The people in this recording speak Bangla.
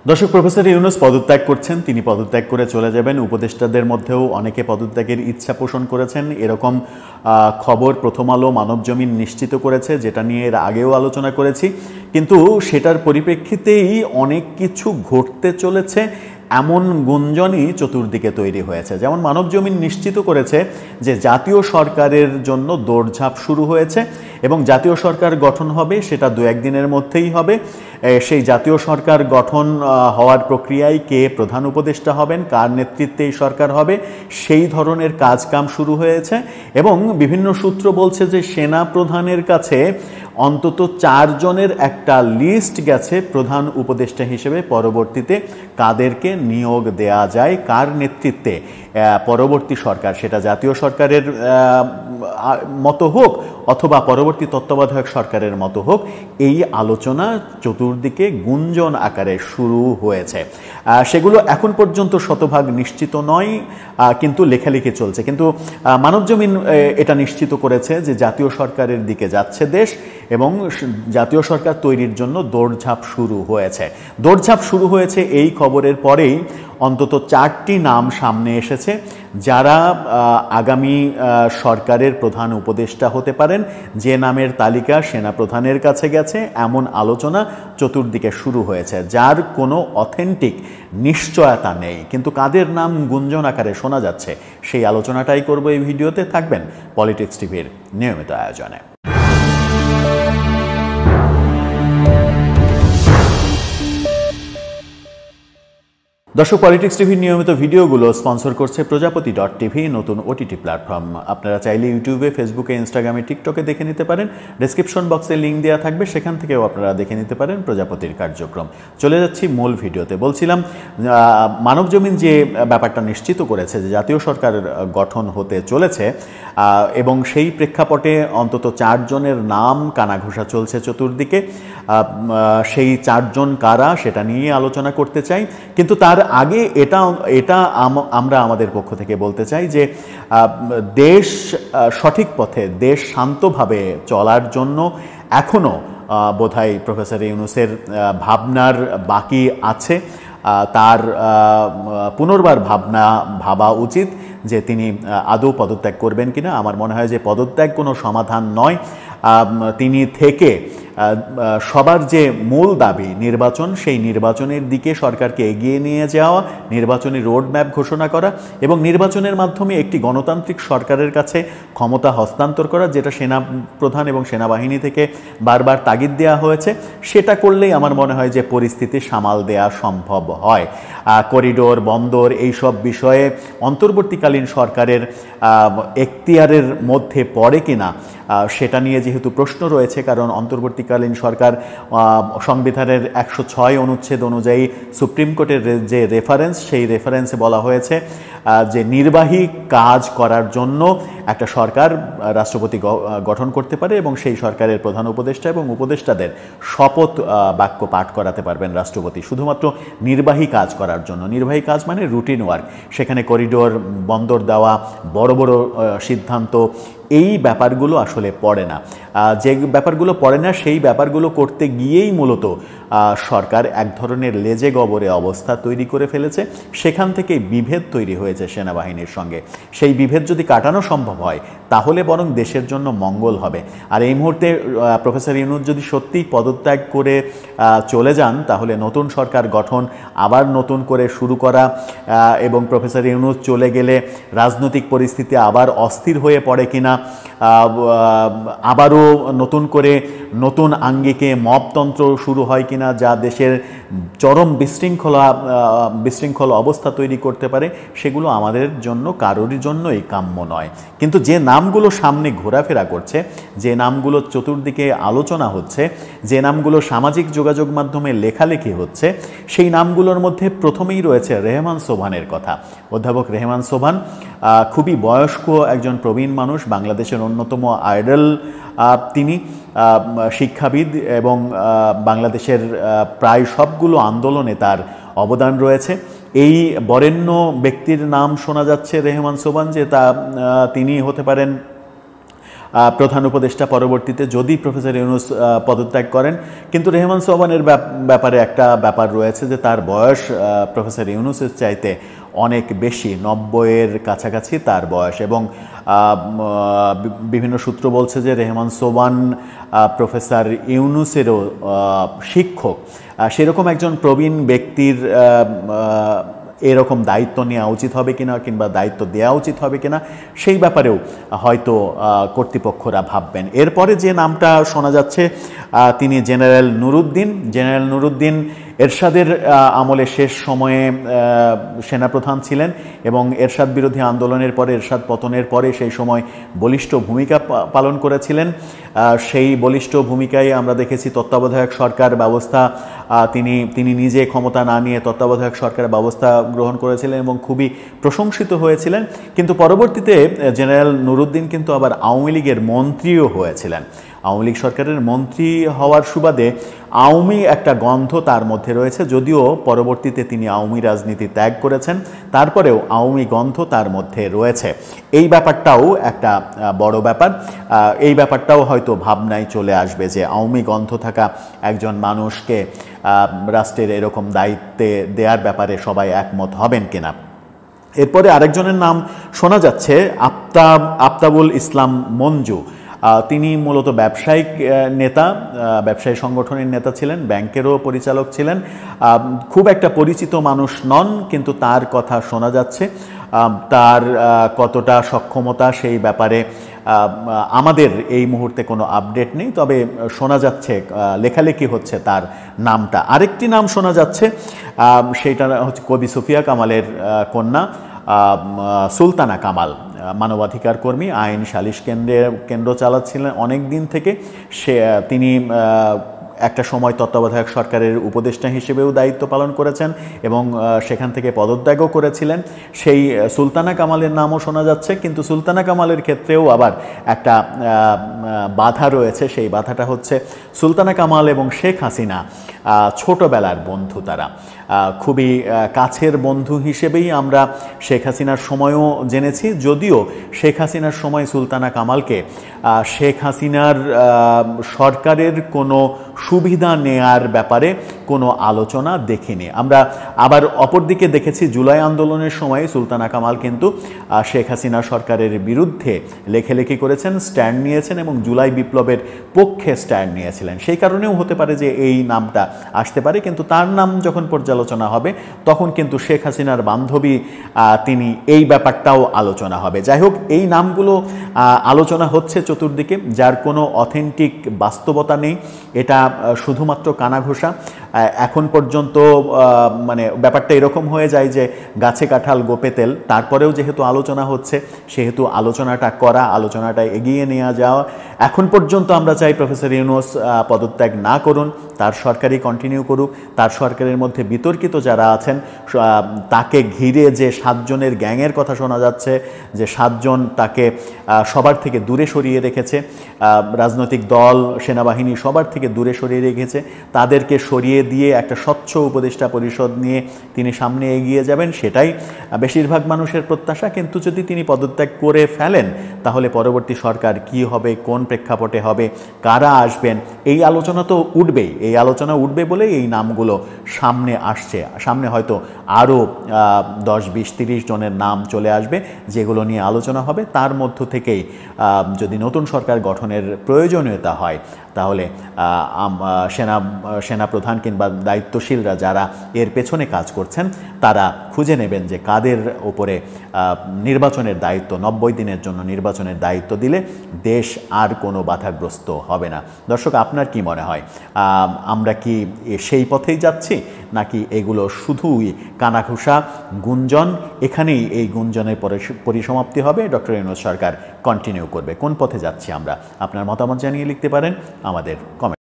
দর্শক, প্রফেসর ইউনূস পদত্যাগ করছেন। তিনি পদত্যাগ করে চলে যাবেন। উপদেষ্টাদের মধ্যেও অনেকে পদত্যাগের ইচ্ছা পোষণ করেছেন, এরকম খবর প্রথম আলো, মানবজমিন নিশ্চিত করেছে, যেটা নিয়ে এর আগেও আলোচনা করেছি। কিন্তু সেটার পরিপ্রেক্ষিতেই অনেক কিছু ঘটতে চলেছে এমন গুঞ্জনই চতুর্দিকে তৈরি হয়েছে। যেমন মানবজমিন নিশ্চিত করেছে যে জাতীয় সরকারের জন্য দৌড়ঝাঁপ শুরু হয়েছে এবং জাতীয় সরকার গঠন হবে, সেটা দু একদিনের মধ্যেই হবে। সেই জাতীয় সরকার গঠন হওয়ার প্রক্রিয়ায় কে প্রধান উপদেষ্টা হবেন, কার নেতৃত্বে এই সরকার হবে, সেই ধরনের কাজকাম শুরু হয়েছে। এবং বিভিন্ন সূত্র বলছে যে সেনা প্রধানের কাছে অন্তত 4 জনের একটা লিস্ট গেছে প্রধান উপদেষ্টা হিসেবে পরবর্তীতে কাদেরকে নিয়োগ দেয়া যায়, কার নেতৃত্বে পরবর্তী সরকার, সেটা জাতীয় সরকারের মতো হোক অথবা পরবর্তী তত্ত্বাবধায়ক সরকারের মতো হোক। এই আলোচনা চতুর্দিকে গুঞ্জন আকারে শুরু হয়েছে। সেগুলো এখন পর্যন্ত শতভাগ নিশ্চিত নয়, কিন্তু লেখালেখি চলছে। কিন্তু মানবজমিন এটা নিশ্চিত করেছে যে জাতীয় সরকারের দিকে যাচ্ছে দেশ এবং জাতীয় সরকার তৈরির জন্য দৌড়ঝাঁপ শুরু হয়েছে। দৌড়ঝাঁপ শুরু হয়েছে এই খবরের পরেই অন্তত 4টি নাম সামনে এসেছে যারা আগামী সরকারের প্রধান উপদেষ্টা হতে পারেন, যে নামের তালিকা সেনাপ্রধানের কাছে গেছে। এমন আলোচনা চতুর্দিকে শুরু হয়েছে, যার কোনো অথেন্টিক নিশ্চয়তা নেই, কিন্তু কাদের নাম গুঞ্জন আকারে শোনা যাচ্ছে সেই আলোচনাটাই করব এই ভিডিওতে। থাকবেন পলিটিক্স টিভির নিয়মিত আয়োজনে। দর্শক, পলিটিক্স টিভির নিয়মিত ভিডিওগুলো স্পন্সর করছে প্রজাপতি.টিভি, নতুন ওটিটি প্ল্যাটফর্ম। আপনারা চাইলে ইউটিউবে, ফেসবুকে, ইনস্টাগ্রামে, টিকটকে দেখে নিতে পারেন। ডেসক্রিপশন বক্সে লিঙ্ক দেওয়া থাকবে, সেখান থেকেও আপনারা দেখে নিতে পারেন প্রজাপতির কার্যক্রম। চলে যাচ্ছি মূল ভিডিওতে। বলছিলাম মানবজমিন যে ব্যাপারটা নিশ্চিত করেছে যে জাতীয় সরকার গঠন হতে চলেছে এবং সেই প্রেক্ষাপটে অন্তত 4 জনের নাম কানাঘুষা চলছে চতুর্দিকে। সেই 4 জন কারা সেটা নিয়ে আলোচনা করতে চাই, কিন্তু তার আগে এটা আমরা আমাদের পক্ষ থেকে বলতে চাই যে দেশ সঠিক পথে, দেশ শান্তভাবে চলার জন্য এখনও বোধহয় প্রফেসর ইউনূসের ভাবনার বাকি আছে। তার পুনর্বার ভাবা উচিত যে তিনি আদৌ পদত্যাগ করবেন কিনা। আমার মনে হয় যে পদত্যাগ কোনো সমাধান নয়। তিনি থেকে সবার যে মূল দাবি নির্বাচন, সেই নির্বাচনের দিকে সরকারকে এগিয়ে নিয়ে যাওয়া, নির্বাচনী রোড ম্যাপ ঘোষণা করা এবং নির্বাচনের মাধ্যমে একটি গণতান্ত্রিক সরকারের কাছে ক্ষমতা হস্তান্তর করা, যেটা সেনা প্রধান এবং সেনাবাহিনী থেকে বারবার তাগিদ দেওয়া হয়েছে, সেটা করলেই আমার মনে হয় যে পরিস্থিতি সামাল দেওয়া সম্ভব হয়। করিডোর, বন্দর, এইসব বিষয়ে অন্তর্বর্তীকালীন সরকারের এখতিয়ারের মধ্যে পড়ে কিনা সেটা নিয়ে যেহেতু প্রশ্ন রয়েছে, কারণ অন্তর্বর্তীকালীন সরকার সংবিধানের 106 অনুচ্ছেদ অনুযায়ী সুপ্রিম কোর্টের যে রেফারেন্স, সেই রেফারেন্সে বলা হয়েছে যে নির্বাহী কাজ করার জন্য একটা সরকার রাষ্ট্রপতি গঠন করতে পারে এবং সেই সরকারের প্রধান উপদেষ্টা এবং উপদেষ্টাদের শপথ বাক্য পাঠ করাতে পারবেন রাষ্ট্রপতি, শুধুমাত্র নির্বাহী কাজ করার জন্য। নির্বাহী কাজ মানে রুটিন ওয়ার্ক, সেখানে করিডোর, বন্দর দেওয়া, বড় বড় সিদ্ধান্ত, এই ব্যাপারগুলো আসলে পড়ে না। যে ব্যাপারগুলো পড়ে না সেই ব্যাপারগুলো করতে গিয়েই মূলত সরকার এক ধরনের লেজে গবরে অবস্থা তৈরি করে ফেলেছে। সেখান থেকে বিভেদ তৈরি হয়েছে সেনাবাহিনীর সঙ্গে। সেই বিভেদ যদি কাটানো সম্ভব হয় তাহলে বরং দেশের জন্য মঙ্গল হবে। আর এই মুহূর্তে প্রফেসর ইউনূস যদি সত্যিই পদত্যাগ করে চলে যান, তাহলে নতুন সরকার গঠন, আবার নতুন করে শুরু করা এবং প্রফেসর ইউনূস চলে গেলে রাজনৈতিক পরিস্থিতি আবার অস্থির হয়ে পড়ে কিনা, আবারও নতুন করে নতুন আঙ্গিকে মবতন্ত্র শুরু হয় কিনা, যা দেশের চরম বিশৃঙ্খল অবস্থা তৈরি করতে পারে, সেগুলো আমাদের জন্য কারোরই জন্যই কাম্য নয়। কিন্তু যে নামগুলো সামনে ঘোরাফেরা করছে, যে নামগুলো চতুর্দিকে আলোচনা হচ্ছে, যে নামগুলো সামাজিক যোগাযোগ মাধ্যমে লেখালেখি হচ্ছে, সেই নামগুলোর মধ্যে প্রথমেই রয়েছে রেহমান সোবহানের কথা। অধ্যাপক রেহমান সোবহান খুবই বয়স্ক একজন প্রবীণ মানুষ, বাংলাদেশের অন্যতম আইডল তিনি, শিক্ষাবিদ এবং বাংলাদেশের প্রায় সবগুলো আন্দোলনে তার অবদান রয়েছে। এই বরেণ্য ব্যক্তির নাম শোনা যাচ্ছে রেহমান সোবহান, যে তিনি হতে পারেন প্রধান উপদেষ্টা পরবর্তীতে যদি প্রফেসর ইউনূস পদত্যাগ করেন। কিন্তু রেহমান সোবহানের ব্যাপারে একটা ব্যাপার রয়েছে যে তার বয়স প্রফেসর ইউনূসের চাইতে অনেক বেশি, 90-এর কাছাকাছি তার বয়স, এবং বিভিন্ন সূত্র বলছে যে রেহমান সোবহান প্রফেসর ইউনূসেরও শিক্ষক। সেরকম একজন প্রবীণ ব্যক্তির এরকম দায়িত্ব নেওয়া উচিত হবে কিনা কিংবা দায়িত্ব দেওয়া উচিত হবে কিনা সেই ব্যাপারেও হয়তো কর্তৃপক্ষরা ভাববেন। এরপরে যে নামটা শোনা যাচ্ছে তিনি জেনারেল নুরুদ্দিন। জেনারেল নুরুদ্দিন এরশাদের আমলে শেষ সময়ে সেনাপ্রধান ছিলেন এবং এরশাদ বিরোধী আন্দোলনের পরে, এরশাদ পতনের পরে সেই সময় বলিষ্ঠ ভূমিকা পালন করেছিলেন। সেই বলিষ্ঠ ভূমিকায় আমরা দেখেছি তত্ত্বাবধায়ক সরকার ব্যবস্থা তিনি নিজে ক্ষমতা না নিয়ে তত্ত্বাবধায়ক সরকার ব্যবস্থা গ্রহণ করেছিলেন এবং খুবই প্রশংসিত হয়েছিলেন। কিন্তু পরবর্তীতে জেনারেল নুরুদ্দিন কিন্তু আবার আওয়ামী লীগের মন্ত্রীও হয়েছিলেন। আওয়ামী লীগ সরকারের মন্ত্রী হওয়ার সুবাদে আওয়ামী একটা গন্ধ তার মধ্যে রয়েছে, যদিও পরবর্তীতে তিনি আওয়ামী রাজনীতি ত্যাগ করেছেন, তারপরেও আওয়ামী গন্ধ তার মধ্যে রয়েছে। এই ব্যাপারটাও একটা বড় ব্যাপার। এই ব্যাপারটাও হয়তো ভাবনায় চলে আসবে যে আওয়ামী গন্ধ থাকা একজন মানুষকে রাষ্ট্রের এরকম দায়িত্বে দেওয়ার ব্যাপারে সবাই একমত হবেন কিনা। এরপরে আরেকজনের নাম শোনা যাচ্ছে আফতাবুল ইসলাম মঞ্জু। তিনি মূলত ব্যবসায়িক নেতা, ব্যবসায়ী সংগঠনের নেতা ছিলেন, ব্যাংকেরও পরিচালক ছিলেন। খুব একটা পরিচিত মানুষ নন, কিন্তু তার কথা শোনা যাচ্ছে। তার কতটা সক্ষমতা সেই ব্যাপারে আমাদের এই মুহূর্তে কোনো আপডেট নেই, তবে শোনা যাচ্ছে, লেখালেখি হচ্ছে তার নামটা। আরেকটি নাম শোনা যাচ্ছে, সেইটা হচ্ছে কবি সুফিয়া কামালের কন্যা সুলতানা কামাল, মানবাধিকার কর্মী, আইন সালিশ কেন্দ্র চালাচ্ছিলেন অনেক দিন থেকে। তিনি একটা সময় তত্ত্বাবধায়ক সরকারের উপদেষ্টা হিসেবেও দায়িত্ব পালন করেছেন এবং সেখান থেকে পদত্যাগও করেছিলেন। সেই সুলতানা কামালের নামও শোনা যাচ্ছে, কিন্তু সুলতানা কামালের ক্ষেত্রেও আবার একটা বাধা রয়েছে। সেই বাধাটা হচ্ছে সুলতানা কামাল এবং শেখ হাসিনা ছোটবেলার বন্ধু, তারা খুবই কাছের বন্ধু হিসেবেই আমরা শেখ হাসিনার সময়ও জেনেছি, যদিও শেখ হাসিনার সময় সুলতানা কামালকে শেখ হাসিনার সরকারের কোনো সুবিধা নেয়ার ব্যাপারে কোনো আলোচনা দেখিনি আমরা। আবার অপরদিকে দেখেছি জুলাই আন্দোলনের সময় সুলতানা কামাল কিন্তু শেখ হাসিনা সরকারের বিরুদ্ধে লেখালেখি করেছেন, স্ট্যান্ড নিয়েছেন এবং জুলাই বিপ্লবের পক্ষে স্ট্যান্ড নিয়েছিলেন। সেই কারণেও হতে পারে যে এই নামটা আসতে পারে, কিন্তু তার নাম যখন পর্যালোচনা হবে তখন কিন্তু শেখ হাসিনার বান্ধবী তিনি, এই ব্যাপারটাও আলোচনা হবে। যাই হোক, এই নামগুলো আলোচনা হচ্ছে চতুর্দিকে, যার কোনো অথেন্টিক বাস্তবতা নেই। এটা শুধুমাত্র কানাঘোষা। এখন পর্যন্ত মানে ব্যাপারটা এরকম হয়ে যায় যে গাছে কাঁঠাল গোপে তেল। তারপরেও যেহেতু আলোচনা হচ্ছে, সেহেতু আলোচনাটা করা, আলোচনাটা এগিয়ে নেওয়া যাওয়া। এখন পর্যন্ত আমরা চাই প্রফেসর ইউনূস পদত্যাগ না করুন, তার সরকারই কন্টিনিউ করুক। তার সরকারের মধ্যে বিতর্কিত যারা আছেন, তাকে ঘিরে যে 7 জনের গ্যাংয়ের কথা শোনা যাচ্ছে, যে 7 জন তাকে সবার থেকে দূরে সরিয়ে রেখেছে, রাজনৈতিক দল, সেনাবাহিনী সবার থেকে দূরে সরিয়ে রেখেছে, তাদেরকে সরিয়ে দিয়ে একটা স্বচ্ছ উপদেষ্টা পরিষদ নিয়ে তিনি সামনে এগিয়ে যাবেন, সেটাই বেশিরভাগ মানুষের প্রত্যাশা। কিন্তু যদি তিনি পদত্যাগ করে ফেলেন, তাহলে পরবর্তী সরকার কি হবে, কোন প্রেক্ষাপটে হবে, কারা আসবেন, এই আলোচনা তো উঠবেই। এই আলোচনা উঠবে বলে এই নামগুলো সামনে আসছে। সামনে হয়তো আরও 10, 20, 30 জনের নাম চলে আসবে, যেগুলো নিয়ে আলোচনা হবে। তার মধ্য থেকেই যদি নতুন সরকার গঠনের প্রয়োজনীয়তা হয়, তাহলে সেনাপ্রধান কিংবা দায়িত্বশীলরা যারা এর পেছনে কাজ করছেন, তারা খুঁজে নেবেন যে কাদের ওপরে নির্বাচনের দায়িত্ব, 90 দিনের জন্য নির্বাচনের দায়িত্ব দিলে দেশ আর কোনো বাধাগ্রস্ত হবে না। দর্শক, আপনার কি মনে হয়, আমরা কি সেই পথেই যাচ্ছি, নাকি এগুলো শুধুই কানাঘুষা, গুঞ্জন? এখানেই এই গুঞ্জনের পরিসমাপ্তি হবে, ডক্টর ইউনূস সরকার কন্টিনিউ করবে। কোন পথে যাচ্ছি আমরা? আপনার মতামত জানিয়ে লিখতে পারেন আমাদের কমেন্ট।